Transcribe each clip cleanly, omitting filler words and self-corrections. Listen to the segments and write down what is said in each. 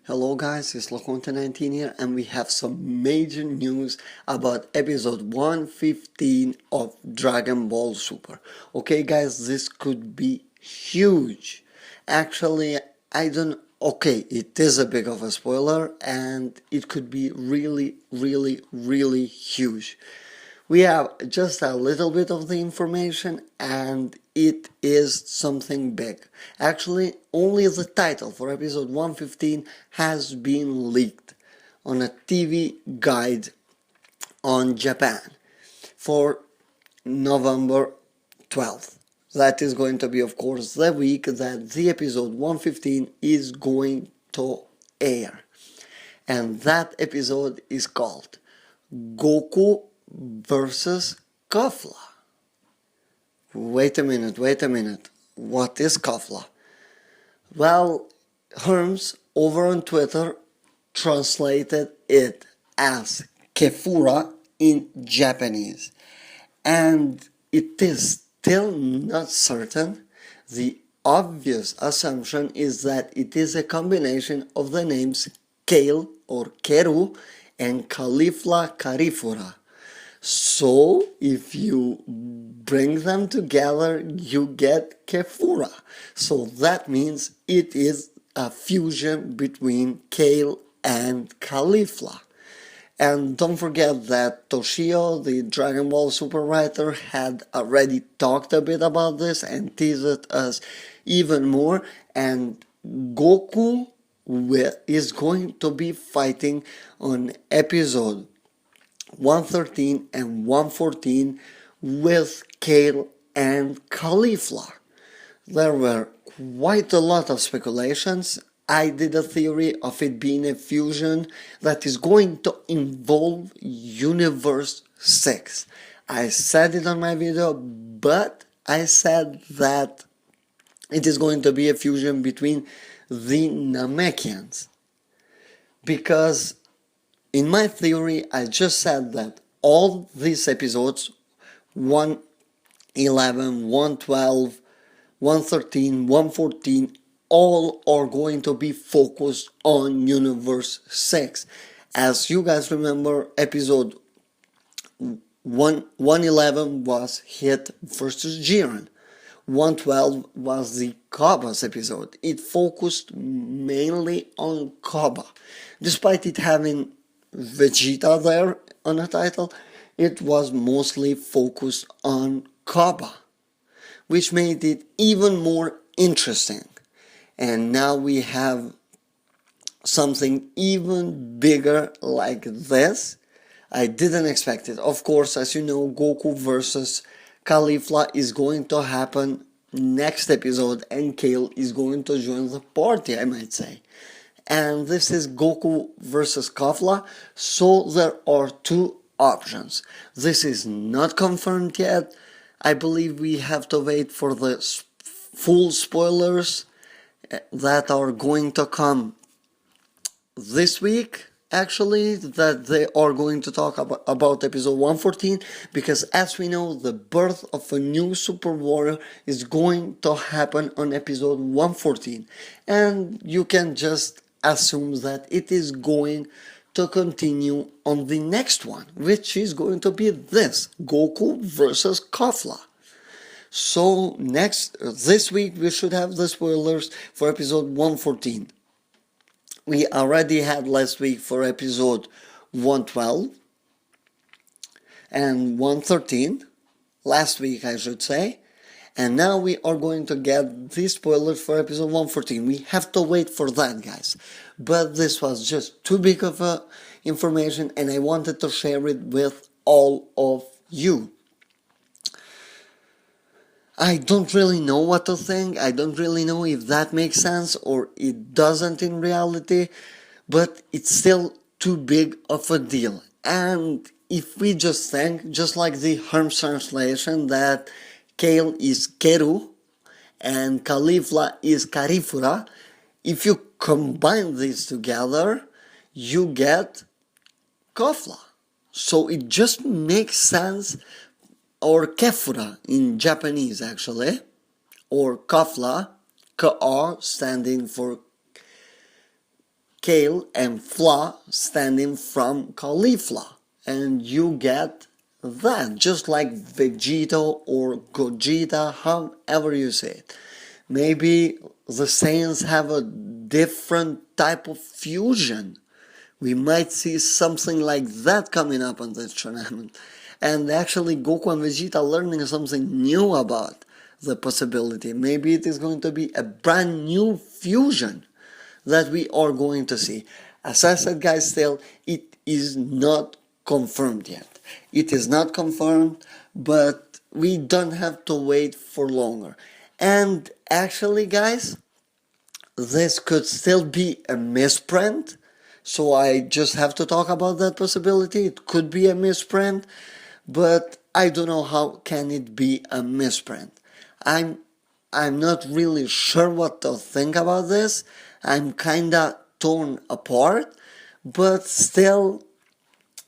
Hello guys, it's Loconte19 here and we have some major news about episode 115 of Dragon Ball Super. Okay guys, this could be huge. Actually, it is a bit of a spoiler and it could be really huge. We have just a little bit of the information and it is something big. Actually, only the title for episode 115 has been leaked on a TV guide on Japan for November 12th. That is going to be, of course, the week that the episode 115 is going to air. And that episode is called Goku versus Caulifla. Wait a minute. What is Caulifla? Well, Herms over on Twitter translated it as KEFURA in Japanese. And it is still not certain. The obvious assumption is that it is a combination of the names Kale or Keru and Caulifla Carifora. So, if you bring them together, you get KEFURA. So that means it is a fusion between Kale and Caulifla. And don't forget that Toshio, the Dragon Ball Super writer, had already talked a bit about this and teased us even more. And Goku is going to be fighting on episode 113 and 114 with Kale and Caulifla. There were quite a lot of speculations. I did a theory of it being a fusion that is going to involve Universe 6. I said it on my video, but I said that it is going to be a fusion between the Namekians. Because in my theory, I just said that all these episodes, 111, 112, 113, 114, all are going to be focused on Universe 6. As you guys remember, episode 111 was Hit versus Jiren. 112 was the Kaba's episode. It focused mainly on Kaba. Despite it having Vegeta there on the title, it was mostly focused on Kaba, which made it even more interesting. And now we have something even bigger like this. I didn't expect it. Of course, as you know, Goku versus Caulifla is going to happen next episode and Kale is going to join the party, I might say. And this is Goku versus Caulifla, so there are two options. This is not confirmed yet. I believe we have to wait for the full spoilers that are going to come this week, actually, that they are going to talk about episode 114, because as we know, the birth of a new Super Warrior is going to happen on episode 114. And you can just assume that it is going to continue on the next one, which is going to be this, Goku versus Caulifla. So this week we should have the spoilers for episode 114. We already had last week for episode 112 and 113, last week I should say. And now we are going to get the spoilers for episode 114. We have to wait for that, guys. But this was just too big of information and I wanted to share it with all of you. I don't really know what to think. I don't really know if that makes sense or it doesn't in reality. But it's still too big of a deal. And if we just think, just like the Hermes translation, that Kale is Keru and Caulifla is Carifura, if you combine these together, you get Caulifla. So it just makes sense, or KEFURA in Japanese actually, or Caulifla, Ka standing for Kale and Fla standing from Caulifla. And you get that, just like Vegeta or Gogeta, however you say it. Maybe the Saiyans have a different type of fusion. We might see something like that coming up on this tournament. And actually Goku and Vegeta learning something new about the possibility. Maybe it is going to be a brand new fusion that we are going to see. As I said, guys, still, it is not confirmed yet. It is not confirmed, but we don't have to wait for longer. And actually, guys, this could still be a misprint. So I just have to talk about that possibility. It could be a misprint, but I don't know how can it be a misprint. I'm not really sure what to think about this. I'm kinda torn apart, but still,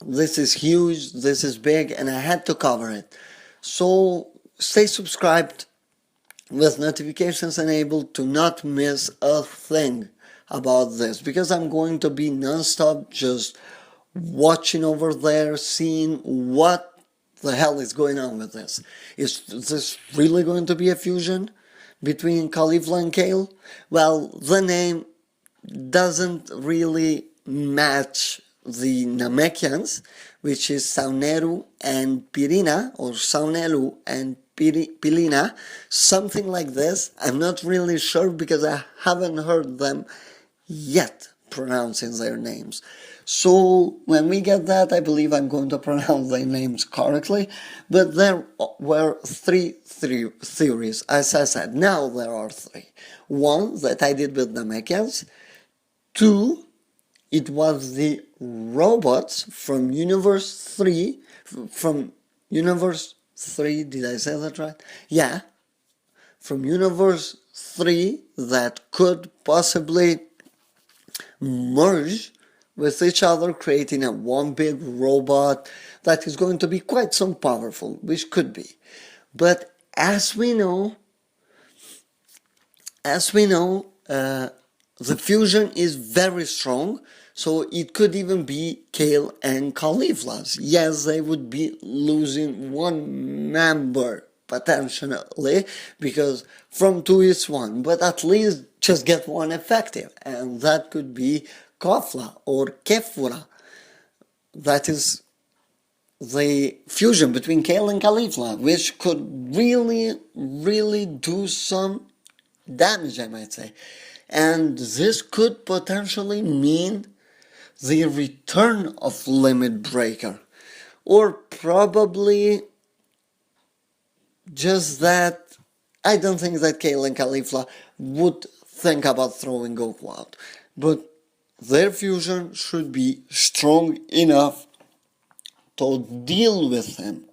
this is huge, this is big, and I had to cover it. So stay subscribed with notifications enabled to not miss a thing about this, because I'm going to be non-stop just watching over there, seeing what the hell is going on with this. Is this really going to be a fusion between Caulifla and Kale? Well, the name doesn't really match the Namekians, which is Sauneru and Pirina, or Saunelu and Pilina, something like this. I'm not really sure because I haven't heard them yet pronouncing their names. So when we get that, I believe I'm going to pronounce their names correctly. But there were three theories, as I said. Now there are three. One, that I did with Namekians. Two, it was the robots from Universe 3, from Universe 3, did I say that right? Yeah, from Universe 3 that could possibly merge with each other, creating a one big robot that is going to be quite so powerful, which could be. But as we know, the fusion is very strong, so it could even be Kale and Caulifla's. Yes, they would be losing one member potentially, because from two is one, but at least just get one effective, and that could be Caulifla or KEFURA. That is the fusion between Kale and Caulifla, which could really do some damage, I might say. And this could potentially mean the return of Limit Breaker, or probably just that I don't think that Kale and Caulifla would think about throwing Goku out, but their fusion should be strong enough to deal with him.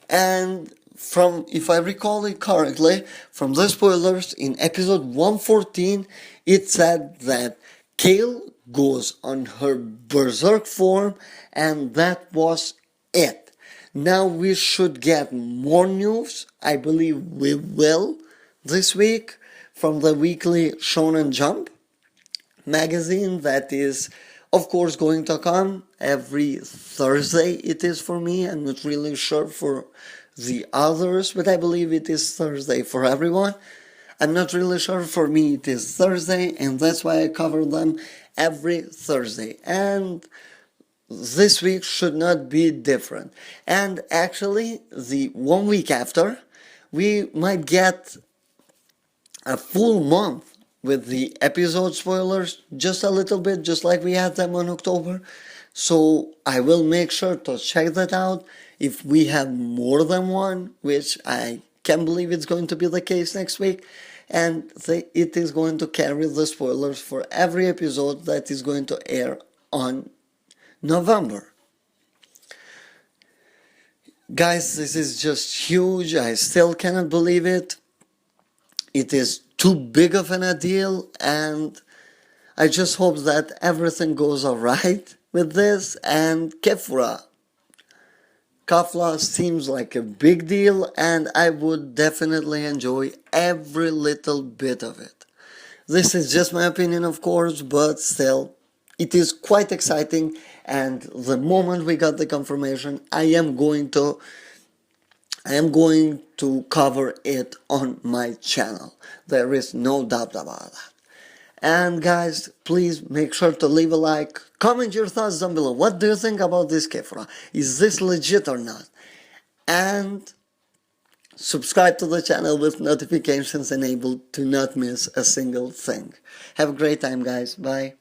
And from, if I recall it correctly, from the spoilers in episode 114, it said that Kale goes on her berserk form, and that was it. Now we should get more news. I believe we will this week from the weekly Shonen Jump magazine that is, of course, going to come every Thursday. It is for me. I'm not really sure for the others, but I believe it is Thursday for everyone. I'm not really sure. For me it is Thursday, and that's why I cover them every Thursday. And this week should not be different. And actually, the 1 week after, we might get a full month with the episode spoilers, just a little bit, just like we had them on October. So I will make sure to check that out. If we have more than one, which I can't believe it's going to be the case next week, and it is going to carry the spoilers for every episode that is going to air on November. Guys, this is just huge. I still cannot believe it. It is too big of a deal, and I just hope that everything goes alright with this. And KEFURA seems like a big deal, and I would definitely enjoy every little bit of it. This is just my opinion, of course, but still, it is quite exciting, and the moment we got the confirmation, I am going to cover it on my channel. There is no doubt about that. And guys, please make sure to leave a like. Comment your thoughts down below. What do you think about this KEFURA? Is this legit or not? And subscribe to the channel with notifications enabled to not miss a single thing. Have a great time, guys. Bye.